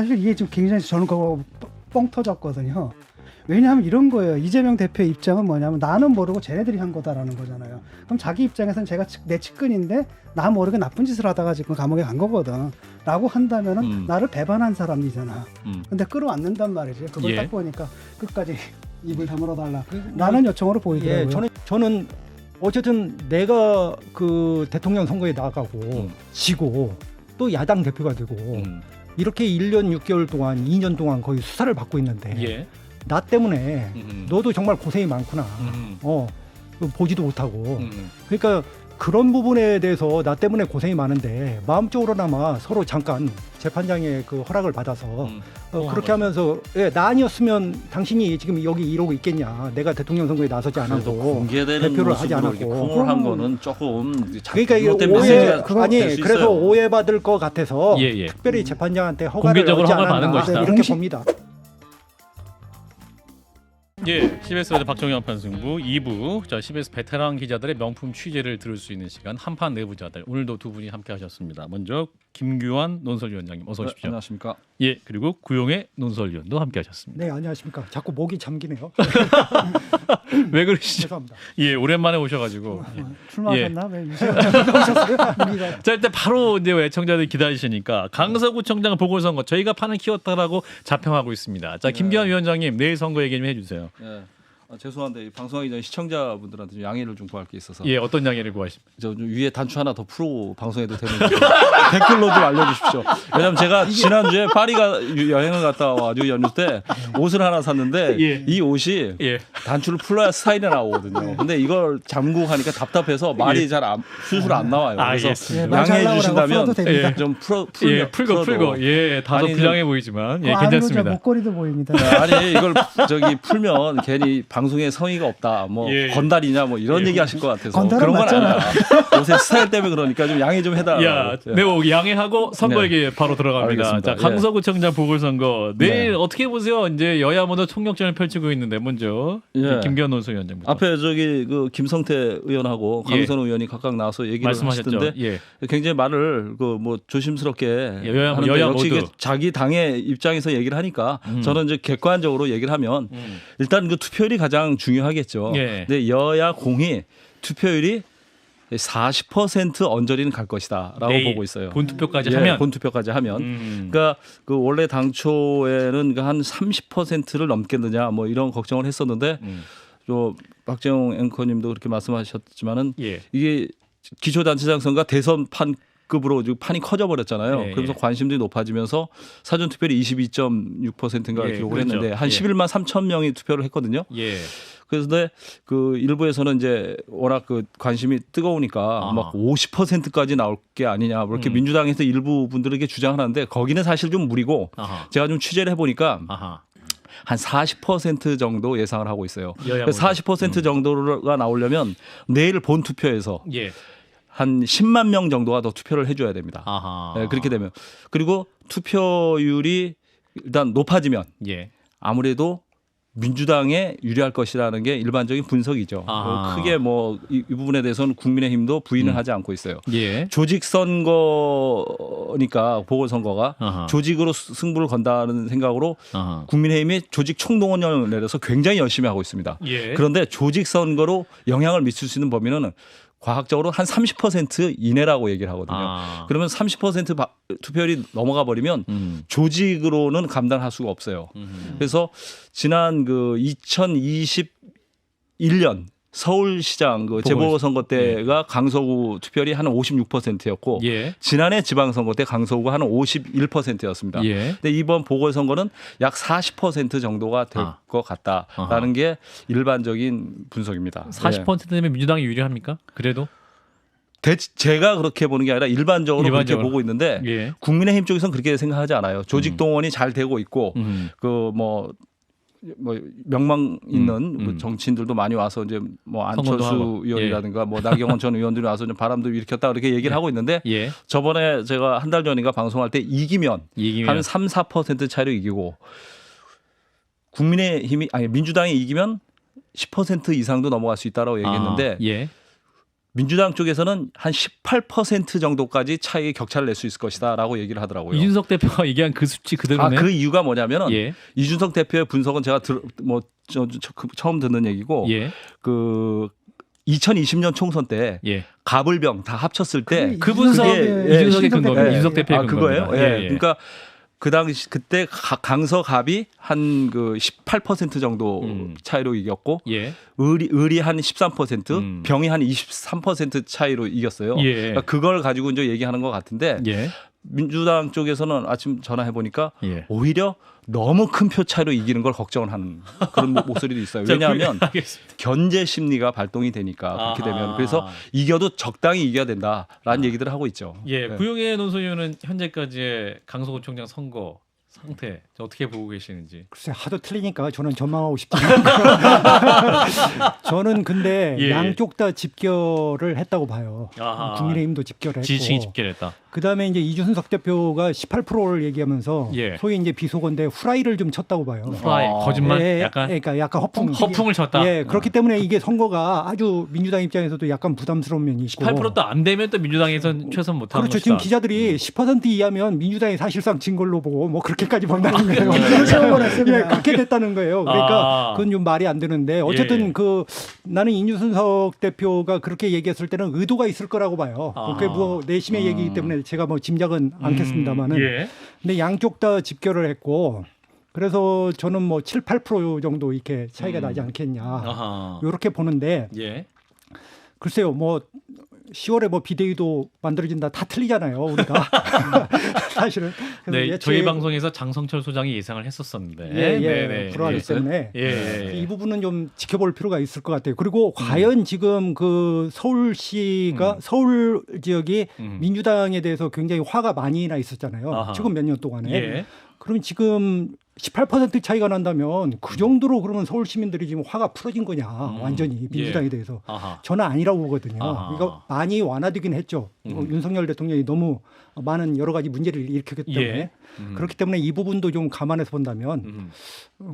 사실 이게 좀 굉장히 저는 그거 뻥 터졌거든요. 왜냐하면 이런 거예요. 이재명 대표의 입장은 뭐냐면 나는 모르고 쟤네들이 한 거다라는 거잖아요. 그럼 자기 입장에서는 제가 내 측근인데 나 모르게 나쁜 짓을 하다가 지금 감옥에 간 거거든 라고 한다면은 나를 배반한 사람이잖아. 근데 끌어안는단 말이지. 그걸 딱 보니까 끝까지 입을 다물어 달라 라는 요청으로 보이더라고요. 저는 어쨌든 내가 그 대통령 선거에 나가고 지고 또 야당 대표가 되고 이렇게 1년 6개월 동안 2년 동안 거의 수사를 받고 있는데 나 때문에 너도 정말 고생이 많구나. 보지도 못하고. 그러니까 그런 부분에 대해서 나 때문에 고생이 많은데 마음적으로나마 서로 잠깐 재판장의 그 허락을 받아서 그렇게 하면서 나 아니었으면 당신이 지금 여기 이러고 있겠냐. 내가 대통령 선거에 나서지 않았고 공개되는 대표를 하지 않았고 콩을 거는 조금 그러니까 이게 그래서 오해받을 것 같아서 특별히 재판장한테 허가를 공개적으로 얻지 허가를 받은 않았나 것이다. 이렇게 봅니다. CBS 라디오 박정현 판승부 2부. 자, CBS 베테랑 기자들의 명품 취재를 들을 수 있는 시간 한판 내부자들. 오늘도 두 분이 함께 하셨습니다. 먼저 김규환 논설위원장님 어서 오십시오. 안녕하십니까? 예, 그리고 구용의 논설위원도 함께 하셨습니다. 네, 안녕하십니까. 자꾸 목이 잠기네요. 왜 그러시죠? 죄송합니다. 예, 오랜만에 오셔가지고. 출마하셨나? 왜 오셨어요? 자, 일단 바로 이제 애청자들이 기다리시니까 강서구청장 보궐선거 저희가 판을 키웠다라고 자평하고 있습니다. 자, 김규환 위원장님 내일 선거 얘기 좀 해주세요. 네. 죄송한데 방송하기 전에 시청자분들한테 좀 양해를 좀 구할 게 있어서 예, 어떤 양해를 구하십니까? 저 위에 단추 하나 더 풀고 방송해도 되는지 댓글로 좀 알려주십시오. 왜냐면 제가 지난주에 파리가 여행을 갔다 와가지고 연휴 때 옷을 하나 샀는데 이 옷이 단추를 풀어야 스타일이 나오거든요. 근데 이걸 잠그고 하니까 답답해서 말이 잘 술술 안 나와요. 그래서 양해해 주신다면 좀 풀고 다소 불량해 보이지만 괜찮습니다. 목걸이도 보입니다. 아니 이걸 저기 풀면 괜히 방송에 성의가 없다, 뭐 건달이냐, 뭐 이런 얘기 하실 것 같아서 그런 건 아니야. 요새 스타일 때문에 그러니까 좀 양해 좀 해달라. 매우 양해하고 선거 얘기 바로 들어갑니다. 알겠습니다. 자, 강서구청장 보궐선거 내일 어떻게 보세요? 이제 여야 모두 총력전을 펼치고 있는데 먼저 김규환 논설위원장부터. 앞에 저기 그 김성태 의원하고 강선우 의원이 각각 나와서 얘기를 하시던데 굉장히 말을 그 뭐 조심스럽게 하는데 역시 모두. 자기 당의 입장에서 얘기를 하니까 저는 이제 객관적으로 얘기를 하면 일단 그 투표율이 가장 중요하겠죠. 근데 여야 공이 투표율이 40% 언저리는 갈 것이다라고 보고 있어요. 본투표까지 하면. 본투표까지 하면. 그러니까 그 원래 당초에는 한 30%를 넘겠느냐 뭐 이런 걱정을 했었는데 또 박재홍 앵커님도 그렇게 말씀하셨지만은 이게 기초단체장 선거가 대선판 급으로 판이 커져 버렸잖아요. 그러면서 관심들이 높아지면서 사전 투표율이 22.6%인가 기록을 했는데 한 11만 3천 명이 투표를 했거든요. 그런데 그 일부에서는 이제 워낙 그 관심이 뜨거우니까 막 50%까지 나올 게 아니냐, 뭐 이렇게 민주당에서 일부 분들에게 주장하는데 거기는 사실 좀 무리고 제가 좀 취재를 해보니까 한 40% 정도 예상을 하고 있어요. 40% 정도가 나오려면 내일 본 투표에서 한 10만 명 정도가 더 투표를 해줘야 됩니다. 그렇게 되면 그리고 투표율이 일단 높아지면 아무래도 민주당에 유리할 것이라는 게 일반적인 분석이죠. 크게 뭐 이 부분에 대해서는 국민의힘도 부인을 하지 않고 있어요. 조직 선거니까 보궐선거가 조직으로 승부를 건다는 생각으로 국민의힘이 조직 총동원령을 내려서 굉장히 열심히 하고 있습니다. 그런데 조직 선거로 영향을 미칠 수 있는 범위는 과학적으로 한 30% 이내라고 얘기를 하거든요. 그러면 30% 투표율이 넘어가 버리면 조직으로는 감당할 수가 없어요. 그래서 지난 그 2021년 서울시장 그 재보궐선거 때가 강서구 투표율이 한 56%였고 지난해 지방선거 때 강서구가 한 51%였습니다. 근데 이번 보궐선거는 약 40% 정도가 될 것 같다라는 게 일반적인 분석입니다. 40%면 민주당이 유리합니까? 그래도? 제가 그렇게 보는 게 아니라 일반적으로 그렇게 보고 있는데 국민의힘 쪽에서는 그렇게 생각하지 않아요. 조직 동원이 잘 되고 있고 그 뭐 명망 있는 정치인들도 많이 와서 이제 뭐 안철수 의원이라든가 뭐 나경원 전 의원들이 와서 좀 바람도 일으켰다 그렇게 얘기를 하고 있는데 저번에 제가 한 달 전인가 방송할 때 이기면 한 3, 4% 차이로 이기고 민주당이 이기면 10% 이상도 넘어갈 수 있다라고 얘기했는데 민주당 쪽에서는 한 18% 정도까지 차이 격차를 낼 수 있을 것이다라고 얘기를 하더라고요. 이준석 대표가 얘기한 그 수치 그대로네. 그 이유가 뭐냐면은 예. 이준석 대표의 분석은 제가 처음 듣는 얘기고 예. 그 2020년 총선 때 예. 가불병 다 합쳤을 때 그 분석이 이준석의 근거입니다. 예. 이준석 대표의 그거예요. 근거입니다. 예. 그러니까 그 당시 그때 강서갑이 한 그 18% 정도 차이로 이겼고 예. 을이 한 13%, 병이 한 23% 차이로 이겼어요. 예. 그러니까 그걸 가지고 이제 얘기하는 것 같은데 예. 민주당 쪽에서는 아침 전화해 보니까 예. 오히려 너무 큰 표 차이로 이기는 걸 걱정을 하는 그런 목소리도 있어요. 왜냐하면 견제 심리가 발동이 되니까 그렇게 되면 그래서 이겨도 적당히 이겨야 된다라는 얘기들을 하고 있죠. 예, 네. 구용의 논소위원은 현재까지의 강서구청장 선거 상태 어떻게 보고 계시는지. 글쎄 하도 틀리니까 저는 전망하고 싶지 않고 저는 근데 예. 양쪽 다 집결을 했다고 봐요. 아하. 국민의힘도 집결했고 지지층이 집결했다. 그다음에 이제 이준석 대표가 18%를 얘기하면서 예. 소위 이제 비속어인데 후라이를 좀 쳤다고 봐요. 프라이 거짓말 예, 약간 그러니까 약간 허풍을 쳤다. 예, 그렇기 때문에 이게 선거가 아주 민주당 입장에서도 약간 부담스러운 면이 있고 18%도 안 되면 또 민주당에선 최선 못하는 그렇죠. 것이다. 지금 기자들이 10% 이하면 민주당이 사실상 진 걸로 보고 뭐 그렇게까지 본다는 거예요. 예, 그렇게 됐다는 거예요. 그러니까 그건 좀 말이 안 되는데 어쨌든 예. 그 나는 이준석 대표가 그렇게 얘기했을 때는 의도가 있을 거라고 봐요. 그게 뭐 내심의 얘기이기 때문에 제가 뭐 짐작은 않겠습니다만은 예. 근데 양쪽 다 집결을 했고 그래서 저는 뭐 7, 8% 정도 이렇게 차이가 나지 않겠냐 아하. 이렇게 보는데 예. 글쎄요 뭐 10월에 뭐 비대위도 만들어진다 다 틀리잖아요 우리가 사실은 그래서 네, 저희 방송에서 장성철 소장이 예상을 했었었는데 예, 불안하기 때문에 이 부분은 좀 지켜볼 필요가 있을 것 같아요. 그리고 과연 지금 그 서울시가 서울 지역이 민주당에 대해서 굉장히 화가 많이 나 있었잖아요. 아하. 지금 몇 년 동안에. 예. 그러면 지금 18% 차이가 난다면 그 정도로 그러면 서울 시민들이 지금 화가 풀어진 거냐 완전히 민주당에 대해서 아하. 저는 아니라고 보거든요. 아하. 이거 많이 완화되긴 했죠. 윤석열 대통령이 너무 많은 여러 가지 문제를 일으켰기 때문에 예. 그렇기 때문에 이 부분도 좀 감안해서 본다면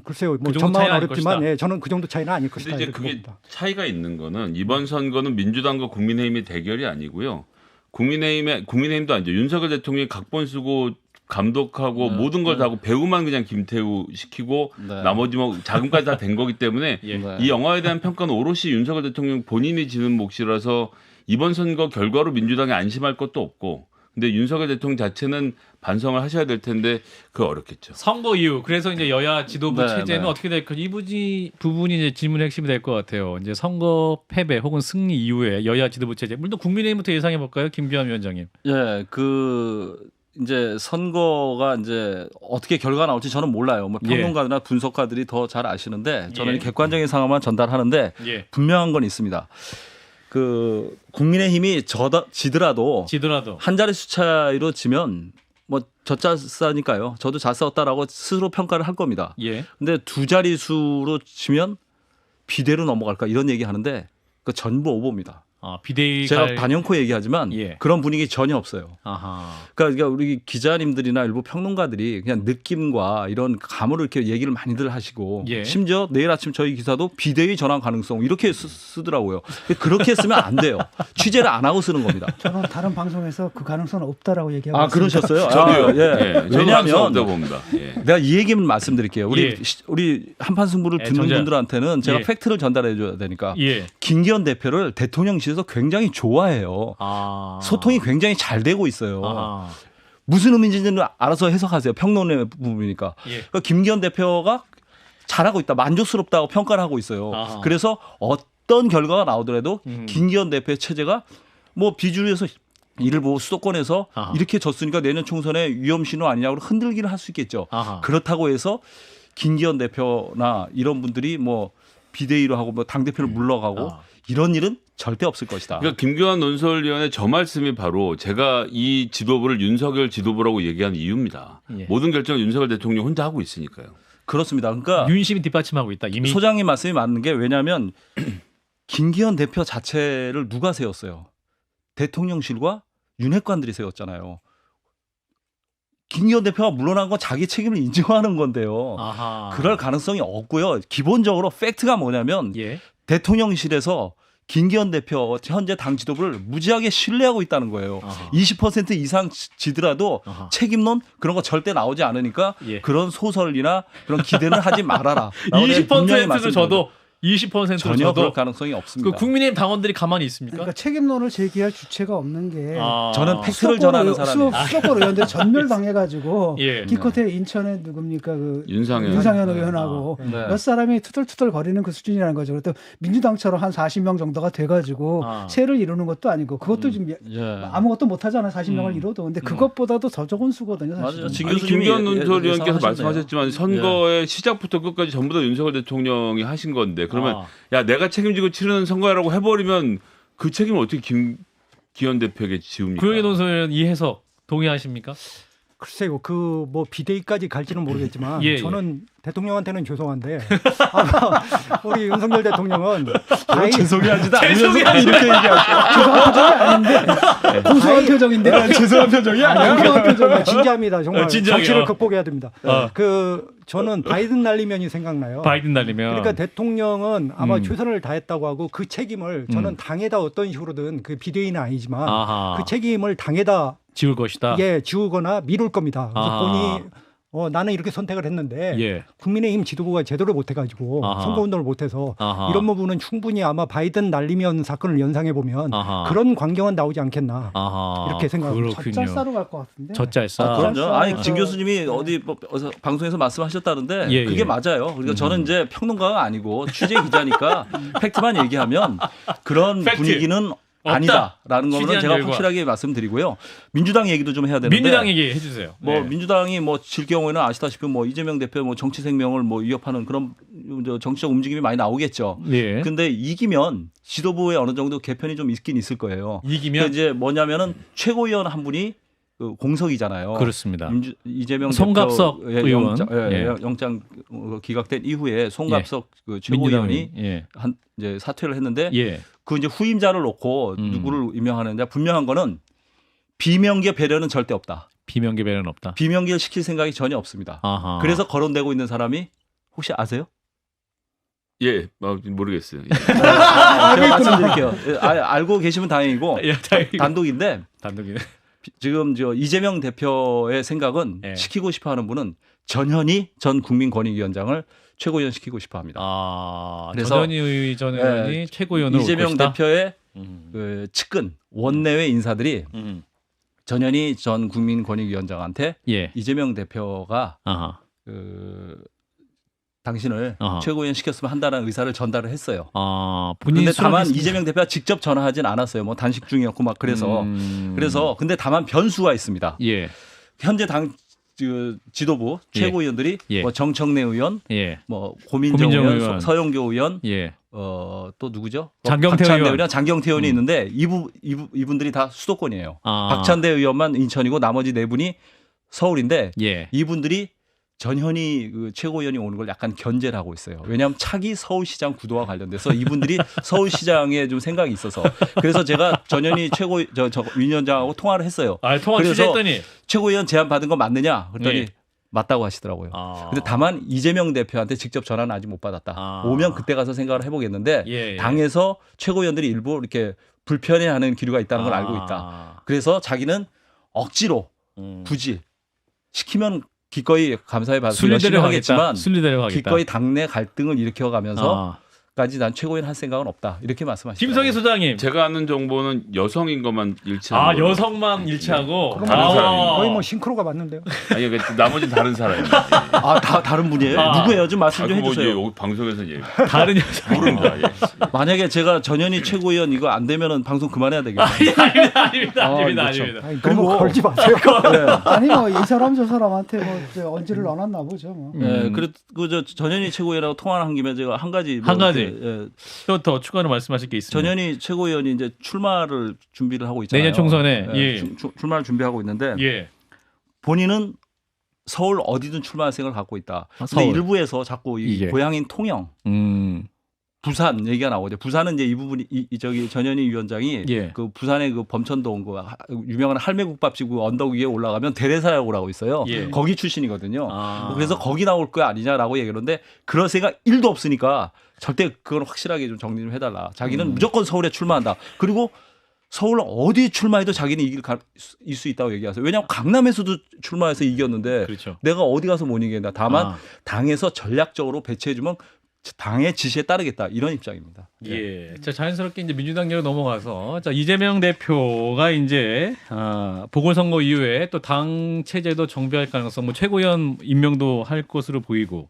글쎄요 뭐 그 정도 전망은 차이는 어렵지만 아닐 예, 저는 그 정도 차이는 아닐 것이다. 근데 이제 이렇게 그게 봅니다. 차이가 있는 거는 이번 선거는 민주당과 국민의힘의 대결이 아니고요. 국민의힘도 아니죠. 윤석열 대통령이 각본 쓰고 감독하고 모든 걸 다 하고 배우만 그냥 김태우 시키고 나머지 뭐 자금까지 다 된 거기 때문에 이 영화에 대한 평가는 오롯이 윤석열 대통령 본인이 지는 몫이라서 이번 선거 결과로 민주당이 안심할 것도 없고 근데 윤석열 대통령 자체는 반성을 하셔야 될 텐데 그거 어렵겠죠. 선거 이후 그래서 이제 여야 지도부 네, 체제는 네. 어떻게 될까? 이 부분이 이제 질문의 핵심이 될 것 같아요. 이제 선거 패배 혹은 승리 이후에 여야 지도부 체제. 물론 국민의힘부터 예상해 볼까요, 김규환 위원장님? 예, 이제 선거가 이제 어떻게 결과가 나올지 저는 몰라요. 뭐 평론가나 분석가들이 더 잘 아시는데 저는 객관적인 상황만 전달하는데 분명한 건 있습니다. 그 국민의힘이 지더라도 한 자릿수 차이로 지면 뭐 젖잘싸니까요. 저도 잘 싸웠다라고 스스로 평가를 할 겁니다. 근데 두 자릿수로 지면 비대로 넘어갈까 이런 얘기 하는데 그 전부 오보입니다. 비대위 제가 단연코 얘기하지만 그런 분위기 전혀 없어요. 아하. 그러니까 우리 기자님들이나 일부 평론가들이 그냥 느낌과 이런 감으로 이렇게 얘기를 많이들 하시고 심지어 내일 아침 저희 기사도 비대위 전환 가능성 이렇게 쓰더라고요. 그렇게 쓰면 안 돼요. 취재를 안 하고 쓰는 겁니다. 저는 다른 방송에서 그 가능성은 없다라고 얘기하고 있습니다. 그러셨어요? 저도요. 예. 왜냐하면 봅니다. 내가 이 얘기는 말씀드릴게요. 우리 한판 승부를 듣는 분들한테는 제가 팩트를 전달해 줘야 되니까 김기현 대표를 대통령실에서 굉장히 좋아해요. 소통이 굉장히 잘 되고 있어요. 무슨 의미인지는 알아서 해석하세요. 평론의 부분이니까. 그러니까 김기현 대표가 잘하고 있다. 만족스럽다고 평가를 하고 있어요. 그래서 어떤 결과가 나오더라도 김기현 대표의 체제가 뭐 비주류에서 이를 보고 수도권에서 이렇게 졌으니까 내년 총선에 위험신호 아니냐고 흔들기를 할 수 있겠죠. 그렇다고 해서 김기현 대표나 이런 분들이 뭐 비대위로 하고 뭐 당대표를 물러가고 이런 일은 절대 없을 것이다. 그러니까 김규환 논설위원의 저 말씀이 바로 제가 이 지도부를 윤석열 지도부라고 얘기하는 이유입니다. 모든 결정을 윤석열 대통령 혼자 하고 있으니까요. 그렇습니다. 그러니까 윤심이 뒷받침하고 있다. 이미 소장님 말씀이 맞는 게 왜냐하면 김기현 대표 자체를 누가 세웠어요? 대통령실과 윤핵관들이 세웠잖아요. 김기현 대표가 물러난 건 자기 책임을 인정하는 건데요. 그럴 가능성이 없고요. 기본적으로 팩트가 뭐냐면 대통령실에서 김기현 대표 현재 당 지도부를 무지하게 신뢰하고 있다는 거예요. 20% 이상 지더라도 책임론 그런 거 절대 나오지 않으니까 예. 그런 소설이나 그런 기대는 하지 말아라. 라고 내가 분명히 20%를 저도 20%를 전혀 저도 그럴 가능성이 없습니다. 그 국민의힘 당원들이 가만히 있습니까? 그러니까 책임론을 제기할 주체가 없는 게 저는 팩트를 전하는 사람이에요. 수도권 의원들 전멸당해가지고 예. 기껏해 인천에 누굽니까 그 윤상현 의원하고 네. 몇 사람이 투덜투덜 거리는 그 수준이라는 거죠. 또 민주당처럼 한 40명 정도가 돼가지고 세를 이루는 것도 아니고 그것도 지금 아무것도 못하잖아요. 40명을 이뤄도. 근데 그것보다도 더 적은 수거든요. 사실. 맞아요. 아니, 김기현 논설위원께서 예상하셨네요. 말씀하셨지만 선거의 시작부터 끝까지 전부 다 윤석열 대통령이 하신 건데 그러면 야 내가 책임지고 치르는 선거라고 해버리면 그 책임을 어떻게 김기현 대표에게 지웁니까? 구영애 논설위원 이 해석 동의하십니까? 글쎄요, 그 뭐 비대위까지 갈지는 모르겠지만 예, 저는 대통령한테는 죄송한데 아마 우리 윤석열 대통령은 죄송해하지도 않으면서 죄송해하지 이렇게 얘기하죠. 죄송한 표정이 아닌데 고소한 표정인데 죄송한 표정이 아니야. 고소한 표정. 진지합니다. 정말 진지하게, 정치를 극복해야 됩니다. 어. 그 저는 바이든 날리면이 생각나요. 바이든 날리면 그러니까 대통령은 아마 최선을 다했다고 하고 그 책임을 저는 당에다 어떤 식으로든 그 비대위는 아니지만 아하. 그 책임을 당에다 지울 것이다. 지우거나 미룰 겁니다. 그래서 아하. 본인이 나는 이렇게 선택을 했는데 예. 국민의힘 지도부가 제대로 못해가지고 아하. 선거운동을 못해서 아하. 이런 부분은 충분히 아마 바이든 날리면 사건을 연상해 보면 아하. 그런 광경은 나오지 않겠나 아하. 이렇게 생각합니다. 그렇군요. 젖잘싸로 갈 것 같은데. 젖잘싸. 그럼요. 아니 쌀쌀해서- 진 교수님이 어디 어디서 방송에서 말씀하셨다는데 예, 그게 예. 맞아요. 그러니까 저는 이제 평론가가 아니고 취재 기자니까 팩트만 얘기하면 그런 팩트. 분위기는 없다. 아니다라는 거는 취재한 제가 결과. 확실하게 말씀드리고요. 민주당 얘기도 좀 해야 되는데 민주당 얘기 해주세요. 뭐 네. 민주당이 뭐 질 경우에는 아시다시피 뭐 이재명 대표 뭐 정치 생명을 뭐 위협하는 그런 정치적 움직임이 많이 나오겠죠. 예. 근데 이기면 지도부에 어느 정도 개편이 좀 있긴 있을 거예요. 이기면 그러니까 이제 뭐냐면은 최고위원 한 분이 그 공석이잖아요. 그렇습니다. 이재명 송갑석 대표의 의원. 영장 기각된 이후에 송갑석 그 최고위원이 예. 한 이제 사퇴를 했는데 예. 그 이제 후임자를 놓고 누구를 임명하는데 분명한 거는 비명계 배려는 절대 없다. 비명계 배려는 없다. 비명계를 시킬 생각이 전혀 없습니다. 아하. 그래서 거론되고 있는 사람이 혹시 아세요? 예, 모르겠어요. 예. 제가 말씀드릴게요. 알고 계시면 다행이고 예, 다행이고. 단독인데 단독이네. 지금 저 이재명 대표의 생각은 예. 시키고 싶어하는 분은 전현희 전 국민권익위원장을 최고위원 시키고 싶어합니다. 그래서 전현희 전 의원이 최고위원으로 이재명 올 것이다? 대표의 음. 그 측근 원내외 인사들이 음. 전현희 전 국민권익위원장한테 예. 이재명 대표가 아하. 그 당신을 아하. 최고위원 시켰으면 한다는 의사를 전달을 했어요. 본인이 근데 다만 수락했습니다. 이재명 대표가 직접 전화하진 않았어요. 뭐 단식 중이었고 막 그래서 근데 다만 변수가 있습니다. 예. 현재 당 지도부 최고위원들이 예. 뭐 정청래 의원, 예. 뭐 고민정 고민정 의원, 의원. 서영교 의원, 예. 또 누구죠? 장경태 박찬대 의원. 의원, 장경태 의원이 있는데 이분들이 다 수도권이에요. 아. 박찬대 의원만 인천이고 나머지 네 분이 서울인데 예. 이분들이 전현희 그 최고위원이 오는 걸 약간 견제를 하고 있어요. 왜냐하면 차기 서울시장 구도와 관련돼서 이분들이 서울시장에 좀 생각이 있어서 그래서 제가 전현희 위원장하고 통화를 했어요. 통화 그래서 취재했더니 최고위원 제안 받은 거 맞느냐? 그랬더니 예. 맞다고 하시더라고요. 근데 다만 이재명 대표한테 직접 전화는 아직 못 받았다. 오면 그때 가서 생각을 해보겠는데 예. 당에서 최고위원들이 일부 이렇게 불편해하는 기류가 있다는 걸 알고 있다. 그래서 자기는 억지로 굳이 시키면 기꺼이 감사의 박수를 순리대로 하겠지만 하겠다. 순리대로 하겠다. 기꺼이 당내 갈등을 일으켜가면서까지 난 최고위원 할 생각은 없다. 이렇게 말씀하시죠. 김성희 소장님. 제가 아는 정보는 여성인 것만 일치하는 거예요. 여성만 일치하고 다른 사람이요. 거의 뭐 싱크로가 맞는데요. 아니 그러니까 나머지는 다른 사람이에요. 다른 분이에요? 아. 누구예요? 좀 말씀 좀 뭐 이제 해주세요. 여기 방송에서 얘기 다른 여성. 모릅니다. 예. 만약에 제가 전현희 최고위원 이거 안 되면은 방송 그만해야 되겠네요. 아닙니다. 그렇죠. 아니, 그리고- 너무 걸지 마세요. 아니 뭐 이 사람 저 사람한테 뭐 이제 언지를 넣어놨나 보죠. 뭐. 네, 그리고 저 전현희 최고위원하고 통화를 한 김에 제가 한 가지 한 가지. 이렇게, 또 더 추가로 말씀하실 게 있습니다. 전현희 최고위원이 이제 출마를 준비를 하고 있잖아요. 내년 총선에, 예. 출마를 준비하고 있는데 예. 본인은 서울 어디든 출마할 생각을 갖고 있다. 근데 서울. 일부에서 자꾸 이 예. 고향인 통영 부산 얘기가 나오죠. 부산은 이제 이 부분이 저기 전현희 위원장이 예. 그 부산의 그 범천동 그 유명한 할매국밥집 그 언덕 위에 올라가면 대레사라고 있어요. 예. 거기 출신이거든요. 아. 그래서 거기 나올 거 아니냐라고 얘기하는데 그럴 생각 1도 없으니까 절대 그건 확실하게 좀 정리 좀 해달라. 자기는 무조건 서울에 출마한다. 그리고 서울 어디 출마해도 자기는 이길 수 있다고 얘기하세요. 왜냐하면 강남에서도 출마해서 이겼는데 그렇죠. 내가 어디 가서 못 이긴다. 다만 아. 당에서 전략적으로 배치해주면 당의 지시에 따르겠다 이런 입장입니다. 예. 자, 자연스럽게 이제 민주당 얘기로 넘어가서 자, 이재명 대표가 이제 보궐선거 이후에 또 당 체제도 정비할 가능성, 뭐 최고위원 임명도 할 것으로 보이고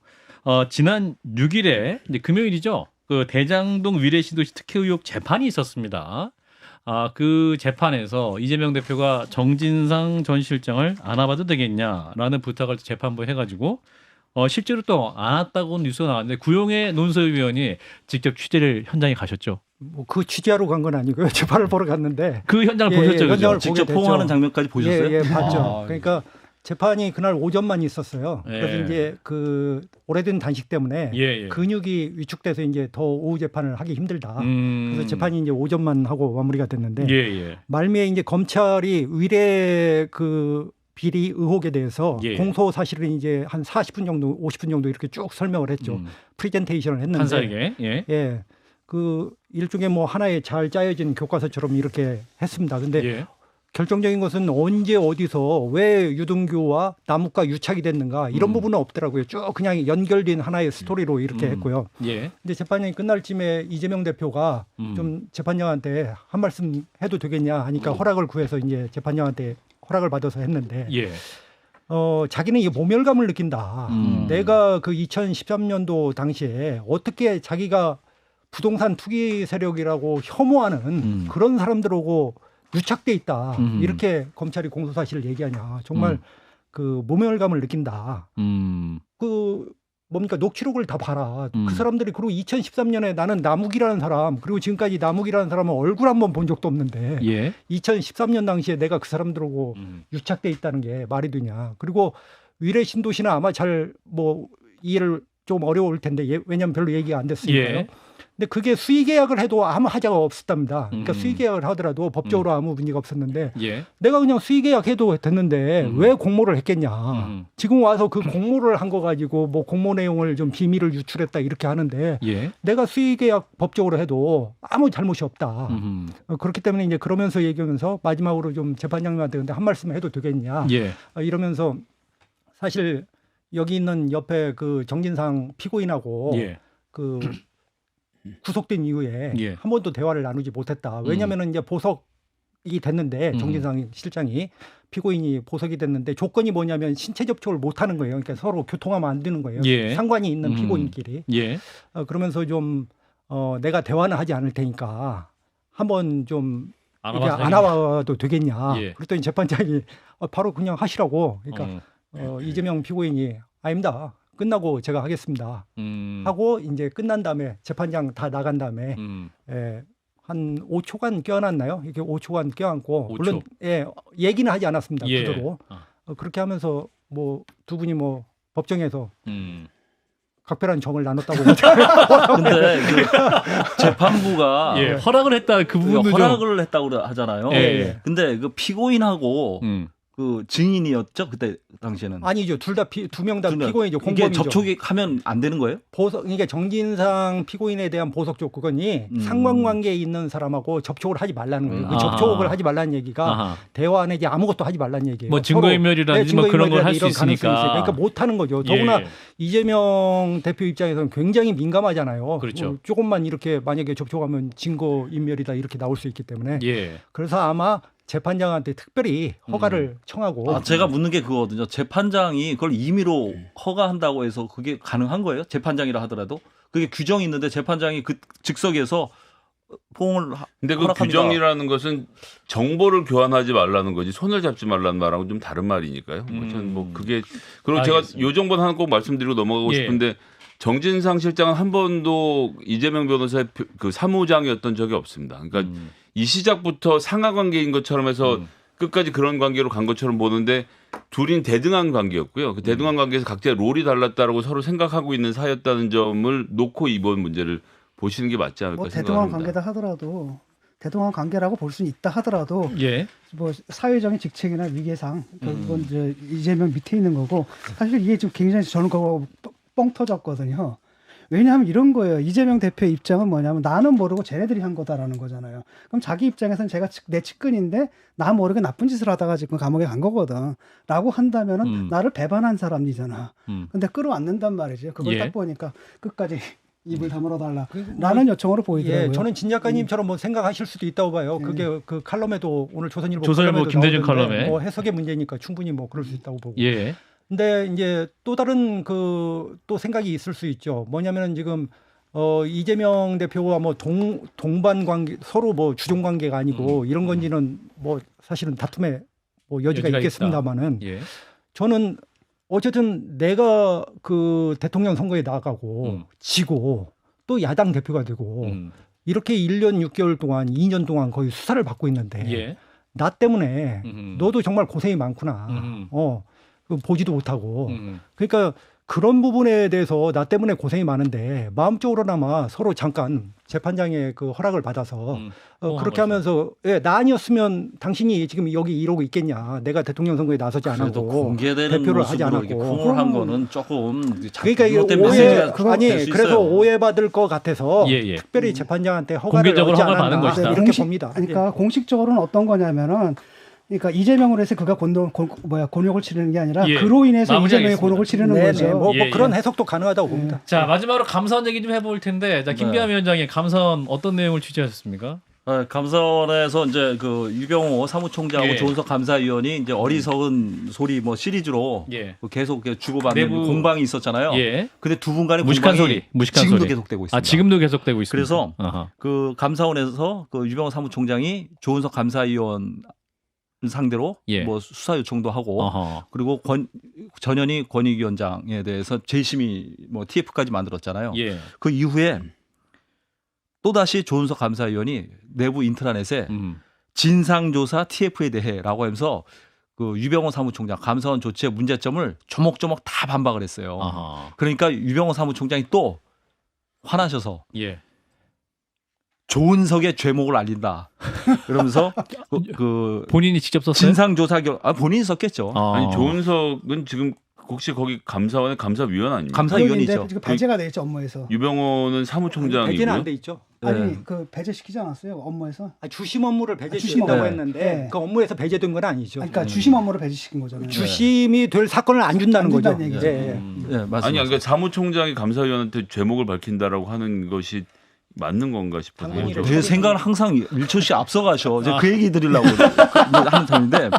지난 6일에 이제 금요일이죠. 그 대장동 위례시도시 특혜 의혹 재판이 있었습니다. 그 재판에서 이재명 대표가 정진상 전 실장을 안아봐도 되겠냐라는 부탁을 재판부에 해가지고 실제로 또 안 왔다고 뉴스가 나왔는데 구용의 논설위원이 직접 취재를 현장에 가셨죠. 뭐 그 취재하러 간 건 아니고요. 재판을 보러 갔는데 그 현장을 예, 보셨죠, 예, 그죠? 현장을 직접 보게 포옹하는 됐죠. 장면까지 보셨어요? 예, 봤죠. 아, 그러니까 재판이 그날 오전만 있었어요. 예. 그래서 이제 그 오래된 단식 때문에 예, 예. 근육이 위축돼서 이제 더 오후 재판을 하기 힘들다. 그래서 재판이 이 이제 오전만 하고 마무리가 됐는데 예, 예. 말미에 이제 검찰이 위례 그 비리 의혹에 대해서 예. 공소 사실을 이제 한 40분 정도, 50분 정도 이렇게 쭉 설명을 했죠. 프레젠테이션을 했는데 판사에게. 예. 예. 그 일종의 뭐 하나의 잘 짜여진 교과서처럼 이렇게 했습니다. 근데 예. 결정적인 것은 언제 어디서 왜 유동규와 남욱과 유착이 됐는가 이런 부분은 없더라고요. 쭉 그냥 연결된 하나의 스토리로 이렇게 했고요. 예. 근데 재판이 끝날 쯤에 이재명 대표가 좀 재판장한테 한 말씀 해도 되겠냐 하니까 허락을 구해서 이제 재판장한테 허락을 받아서 했는데 예. 자기는 이 모멸감을 느낀다. 내가 그 2013년도 당시에 어떻게 자기가 부동산 투기 세력이라고 혐오하는 그런 사람들하고 유착돼 있다. 이렇게 검찰이 공소 사실을 얘기하냐. 정말 그 모멸감을 느낀다. 그 뭡니까 녹취록을 다 봐라. 그 사람들이 그리고 2013년에 나는 남욱이라는 사람 그리고 지금까지 남욱이라는 사람은 얼굴 한번 본 적도 없는데 예. 2013년 당시에 내가 그 사람들하고 유착돼 있다는 게 말이 되냐. 그리고 위례 신도시는 아마 잘 뭐 이해를 좀 어려울 텐데 왜냐하면 별로 얘기가 안 됐으니까요. 예. 근데 그게 수의계약을 해도 아무 하자가 없었답니다. 그러니까 수의계약을 하더라도 법적으로 아무 문제가 없었는데 예. 내가 그냥 수의계약 해도 됐는데 왜 공모를 했겠냐. 지금 와서 그 공모를 한 거 가지고 뭐 공모 내용을 좀 비밀을 유출했다 이렇게 하는데 예. 내가 수의계약 법적으로 해도 아무 잘못이 없다. 그렇기 때문에 이제 그러면서 얘기하면서 마지막으로 좀 재판장님한테 근데 한 말씀 해도 되겠냐. 예. 이러면서 사실 여기 있는 옆에 그 정진상 피고인하고 예. 그 구속된 이후에 예. 한 번도 대화를 나누지 못했다. 왜냐하면 이제 보석이 됐는데 정진상 실장이 피고인이 보석이 됐는데 조건이 뭐냐면 신체 접촉을 못하는 거예요. 그러니까 서로 교통하면 안 되는 거예요. 예. 상관이 있는 피고인끼리. 예. 그러면서 좀 내가 대화는 하지 않을 테니까 한번 좀 이렇게 안아봐도 안아봐도 되겠냐. 예. 그랬더니 재판장이 바로 그냥 하시라고. 그러니까 이재명 피고인이 아닙니다. 끝나고 제가 하겠습니다. 하고 이제 끝난 다음에 재판장 다 나간 다음에 한 5초간 껴안았나요? 이렇게 5초간 껴안고 5초. 물론 얘기는 하지 않았습니다. 예. 구두로 그렇게 하면서 뭐 두 분이 뭐 법정에서 각별한 정을 나눴다고. 근데 그 재판부가 예. 허락을 했다 그 부분도 허락을 했다고 하잖아요. 예. 근데 그 피고인하고 좀 그 증인이었죠 그때 당시에는. 아니죠. 둘 다 두 명 다 그러니까 피고인이죠. 이게 공범이죠. 접촉이 하면 안 되는 거예요? 보석, 그러니까 정진상 피고인에 대한 보석 조건이 상관관계에 있는 사람하고 접촉을 하지 말라는 거예요. 그 접촉을 하지 말라는 얘기가 아하. 대화 내지 아무것도 하지 말라는 얘기예요. 뭐 증거인멸이라든지 뭐 그런 걸 할 수 이런 가능성이 있으니까. 있으니까. 그러니까 못 하는 거죠. 더구나 예. 이재명 대표 입장에서는 굉장히 민감하잖아요. 그렇죠. 조금만 이렇게 만약에 접촉하면 증거인멸이다 이렇게 나올 수 있기 때문에. 예. 그래서 아마 재판장한테 특별히 허가를 청하고. 제가 묻는 게 그거거든요. 재판장이 그걸 임의로 허가한다고 해서 그게 가능한 거예요? 재판장이라 하더라도 그게 규정이 있는데 재판장이 그 즉석에서 포옹을 근데 그 허락합니다. 규정이라는 것은 정보를 교환하지 말라는 거지 손을 잡지 말라는 말하고 좀 다른 말이니까요. 저는 뭐 그게 그리고 제가 요 정보는 하나 꼭 말씀드리고 넘어가고 예. 싶은데 정진상 실장은 한 번도 이재명 변호사의 그 사무장이었던 적이 없습니다. 그러니까 이 시작부터 상하 관계인 것처럼 해서 끝까지 그런 관계로 간 것처럼 보는데 둘인 대등한 관계였고요. 그 대등한 관계에서 각자의 롤이 달랐다라고 서로 생각하고 있는 사이였다는 점을 놓고 이번 문제를 보시는 게 맞지 않을까 뭐 대동강 생각합니다. 관계다 하더라도 대동강 관계라고 볼 수는 있다 하더라도 예. 뭐 사회적인 직책이나 위계상 결국은 이제 이재명 밑에 있는 거고 사실 이게 지금 굉장히 저는 그거 뻥 터졌거든요. 왜냐하면 이런 거예요. 이재명 대표의 입장은 뭐냐면 나는 모르고 쟤네들이 한 거다라는 거잖아요. 그럼 자기 입장에서는 제가 내 측근인데 나 모르게 나쁜 짓을 하다가 지금 감옥에 간 거거든. 라고 한다면은 나를 배반한 사람이잖아. 근데 끌어안는단 말이죠. 그걸 예. 딱 보니까 끝까지 입을 다물어 달라. 뭐 라는 요청으로 보이더라고요. 예, 저는 진 작가님처럼 뭐 생각하실 수도 있다고 봐요. 그게 그 칼럼에도 오늘 조선일보 조선일보 칼럼에도 김대중 나오던데 칼럼에. 뭐 해석의 문제니까 충분히 뭐 그럴 수 있다고 보고. 예. 근데 이제 또 다른 그 또 생각이 있을 수 있죠. 뭐냐면은 지금 이재명 대표와 뭐 동반 관계 서로 뭐 주종 관계가 아니고 이런 건지는 뭐 사실은 다툼의 뭐 여지가 여지가 있겠습니다만은 예. 저는 어쨌든 내가 그 대통령 선거에 나가고 지고 또 야당 대표가 되고 이렇게 1년 6개월 동안 2년 동안 거의 수사를 받고 있는데 예. 나 때문에 너도 정말 고생이 많구나. 보지도 못하고. 그러니까 그런 부분에 대해서 나 때문에 고생이 많은데 마음적으로나마 서로 잠깐 재판장의 그 허락을 받아서 그렇게 하면서 나 아니었으면 당신이 지금 여기 이러고 있겠냐. 내가 대통령 선거에 나서지 그래도 않았고 공개되는 대표를 하지 모습으로 이렇게 않았고. 폭로한 거는 조금 그러니까 이게 잘못된 오해 메시지가 아니 될수 그래서 있어요. 오해받을 것 같아서 예. 특별히 재판장한테 허가를 공개적으로 얻지 허가를 받은 않았나 것이다. 이렇게 봅니다. 그러니까 공식적으로는 어떤 거냐면은 그러니까 이재명으로 해서 그가 곤욕을 치르는 게 아니라 예. 그로 인해서 마무리하겠습니다. 이재명이 곤욕을 치르는 네네. 거죠. 뭐 예, 그런 예. 해석도 가능하다고 봅니다. 자, 마지막으로 감사원 얘기 좀 해볼 텐데, 자, 김기환 위원장의 감사원 어떤 내용을 취재하셨습니까? 감사원에서 이제 그 유병호 사무총장하고 예. 조은석 감사위원이 이제 어리석은 소리 뭐 시리즈로 예. 계속 주고받는 내부- 공방이 있었잖아요. 예. 근데 두 분간의 무식한 공방이 소리, 무식한 지금도 소리. 계속되고 있습니다. 아, 지금도 계속되고 있습니다. 그래서 아하. 그 감사원에서 그 유병호 사무총장이 조은석 감사위원 상대로 예. 뭐 수사 요청도 하고 어허. 그리고 전현희 권익위원장에 대해서 재심이 뭐 TF까지 만들었잖아요. 예. 그 이후에 또다시 조은석 감사위원이 내부 인트라넷에 진상조사 TF에 대해라고 하면서 그 유병호 사무총장 감사원 조치의 문제점을 조목조목 다 반박을 했어요. 아하. 그러니까 유병호 사무총장이 또 화나셔서 예. 조은석의 죄목을 알린다. 그러면서 그 본인이 직접 썼어요? 진상조사 본인이 썼겠죠. 아니 조은석은 지금 혹시 거기 감사원의 감사위원 아닙니까? 감사위원이죠. 지금 배제가 돼 있죠 업무에서. 유병호는 배제는 사무총장이고요. 안 돼 있죠. 아니 그 배제시키지 않았어요 업무에서. 주심 업무를 주심 배제시킨다고 업무. 했는데 네. 그 업무에서 배제된 건 아니죠. 그러니까 주심 업무를 배제시킨 거잖아요. 주심이 될 사건을 안 준다는 안 거죠. 준다는 얘기죠. 예. 네, 맞습니다. 아니 그러니까 사무총장이 감사위원한테 죄목을 밝힌다라고 하는 것이 맞는 건가 싶어서. 당연히 내 생각은 항상 일초 씨 앞서가셔. 제가 그 얘기 드리려고 하는 참인데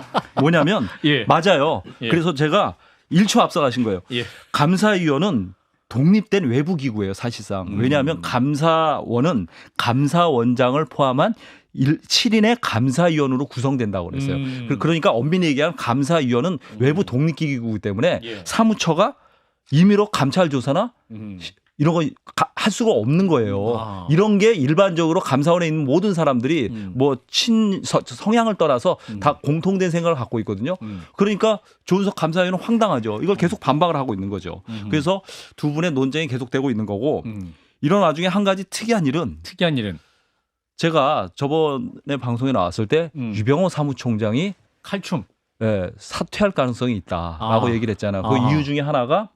뭐냐면 예. 맞아요. 예. 그래서 제가 1초 앞서가신 거예요. 예. 감사위원은 독립된 외부 기구예요, 사실상. 왜냐하면 감사원은 감사원장을 포함한 7인의 감사위원으로 구성된다고 그랬어요. 그러니까 엄밀히 얘기하면 감사위원은 외부 독립기구이기 때문에 예. 사무처가 임의로 감찰 조사나 이런 거 할 수가 없는 거예요. 아. 이런 게 일반적으로 감사원에 있는 모든 사람들이 뭐 성향을 떠나서 다 공통된 생각을 갖고 있거든요. 그러니까 조은석 감사위원은 황당하죠. 이걸 계속 반박을 하고 있는 거죠. 그래서 두 분의 논쟁이 계속되고 있는 거고 이런 와중에 한 가지 특이한 일은 제가 저번에 방송에 나왔을 때 유병호 사무총장이 칼춤. 사퇴할 가능성이 있다라고 얘기를 했잖아요. 그 이유 중에 하나가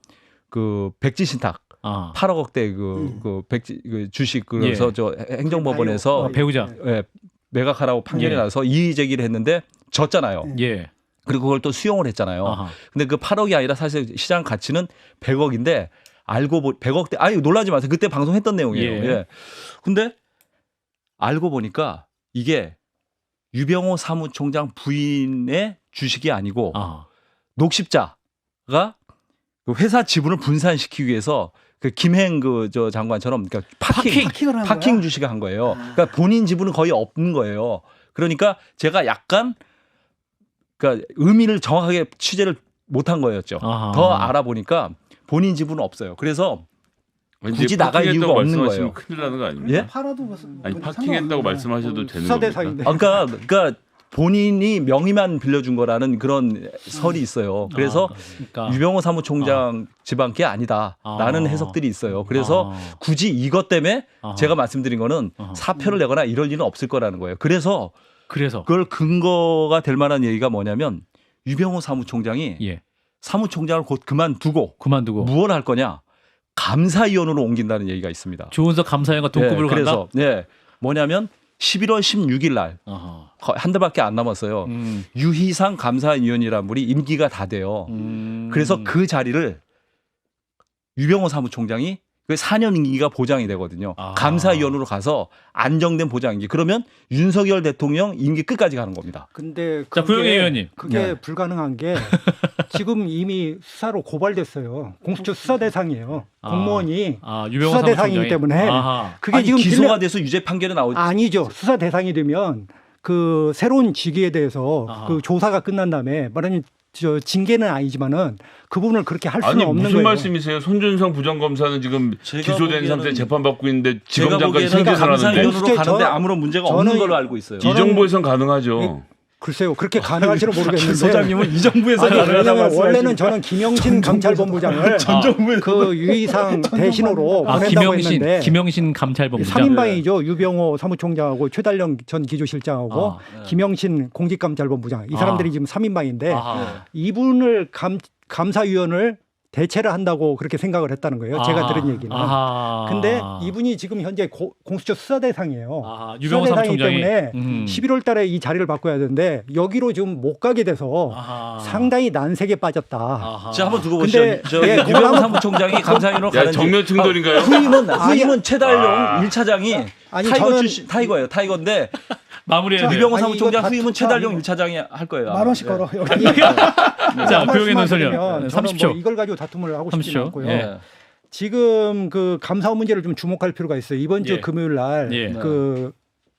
그 백지 신탁 8억대 그 백지 그 주식 그래서 예. 저 행정법원에서 배우자. 매각하라고 판결이 예. 나서 이의 제기를 했는데 졌잖아요. 예. 그리고 그걸 또 수용을 했잖아요. 아하. 근데 그 8억이 아니라 사실 시장 가치는 100억인데 알고 100억대 아니 놀라지 마세요. 그때 방송했던 내용이에요. 예. 예. 근데 알고 보니까 이게 유병호 사무총장 부인의 주식이 아니고 녹십자가 그 회사 지분을 분산시키기 위해서 그 김행 저 장관처럼 그러니까 파킹 주식을 한 거예요. 그러니까 본인 지분은 거의 없는 거예요. 그러니까 제가 약간 그러니까 의미를 정확하게 취재를 못한 거였죠. 아하. 더 알아보니까 본인 지분은 없어요. 그래서 굳이 나갈 이유가 없는 거예요. 큰일 나는 거 아닙니까? 예? 팔아도 아니 파킹했다고 말씀하셔도 되는 겁니까? 수사대사인데. 그러니까 본인이 명의만 빌려준 거라는 그런 설이 있어요. 그래서 그러니까. 유병호 사무총장 집안 게 아니다라는 해석들이 있어요. 그래서 굳이 이것 때문에 제가 말씀드린 거는 사표를 내거나 이럴 일은 없을 거라는 거예요. 그래서 그걸 근거가 될 만한 얘기가 뭐냐면 유병호 사무총장이 예. 사무총장을 곧 그만두고 무엇을 할 거냐? 감사위원으로 옮긴다는 얘기가 있습니다. 조은석 감사위원과 동급으로 간다. 그래서 뭐냐면 11월 16일 날 한 달밖에 안 남았어요. 유희상 감사위원이라는 분이 임기가 다 돼요. 그래서 그 자리를 유병호 사무총장이 그 4년 임기가 보장이 되거든요. 감사위원으로 가서 안정된 보장 임기. 그러면 윤석열 대통령 임기 끝까지 가는 겁니다. 근데 자, 구영애 의원님. 그게 불가능한 게 지금 이미 수사로 고발됐어요. 공수처 수사 대상이에요. 공무원이 유병호 수사 대상이기 때문에 그게 아니, 지금 기소가 돼서 유죄 판결이 나오지. 아니죠. 수사 대상이 되면 그 새로운 직위에 대해서 그 조사가 끝난 다음에 말하자면 징계는 아니지만은 그 부분을 그렇게 할 수는 아니 없는 무슨 거예요. 말씀이세요? 손준성 부장검사는 지금 기소된 상태에 재판받고 있는데 지검장까지 제가 승계를 하는데 감사위원으로 가는데 아무런 문제가 없는 걸로 알고 있어요. 이 정부에선 가능하죠. 글쎄요, 그렇게 가능할지는 모르겠는데. 소장님은 이 정부에서 왜냐하면 원래는 저는 김영신 감찰본부장을 그 유희상 대신으로 보낸다고 했는데 김영신 감찰본부장 3인방이죠. 유병호 사무총장하고 최달령 전 기조실장하고 김영신 공직감찰본부장 이 사람들이 지금 3인방인데 이분을 감사위원을 대체를 한다고 그렇게 생각을 했다는 거예요. 제가 들은 얘기는. 근데 이분이 지금 현재 공수처 수사 대상이에요. 유병호 수사 대상이기 사무총장이 때문에 11월 달에 이 자리를 바꿔야 되는데 여기로 지금 못 가게 돼서 상당히 난색에 빠졌다. 자, 한번 두고 근데 보시죠. 유병호 사무총장이 감사위원으로 가는 정면 충돌인가요? 후임은 최달령 1차장이 아니, 타이거 저는 출신 타이거예요. 타이거인데 마무리해야 돼요. 유병호 아니, 사무총장 이거 후임은 다 최달령 1차장이 할 거예요. 10,000원씩 걸어. 여기. 자, 구영애 논설위원 저는 30초. 뭐 이걸 가지고 다툼을 하고 싶지 30초. 않고요. 예. 지금 그 감사원 문제를 좀 주목할 필요가 있어요. 이번 주 예. 금요일 날 예. 그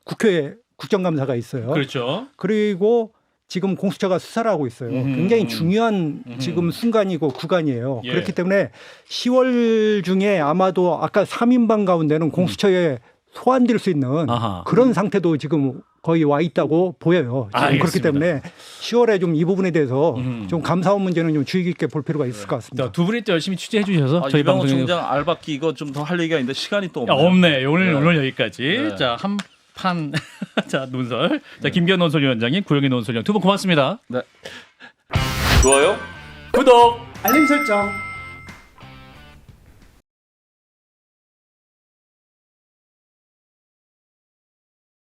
국회 국정감사가 있어요. 그렇죠. 그리고 지금 공수처가 수사를 하고 있어요. 굉장히 중요한 지금 순간이고 구간이에요. 예. 그렇기 때문에 10월 중에 아마도 아까 3인방 가운데는 공수처에 소환될 수 있는 그런 상태도 지금 거의 와 있다고 보여요. 지금 그렇기 때문에 10월에 좀 이 부분에 대해서 좀 감사원 문제는 좀 주의 깊게 볼 필요가 있을 것 같습니다. 자, 두 분이 또 열심히 취재해 주셔서 저희 유병호 방송에 총장 알박기 이거 좀 더 할 얘기가 있는데 시간이 또 없네요. 없네. 오늘 여기까지. 네. 자, 한판 자, 논설. 자, 김기현 논설위원장님, 구영애 논설위원 두 분 고맙습니다. 네. 좋아요? 구독. 알림 설정.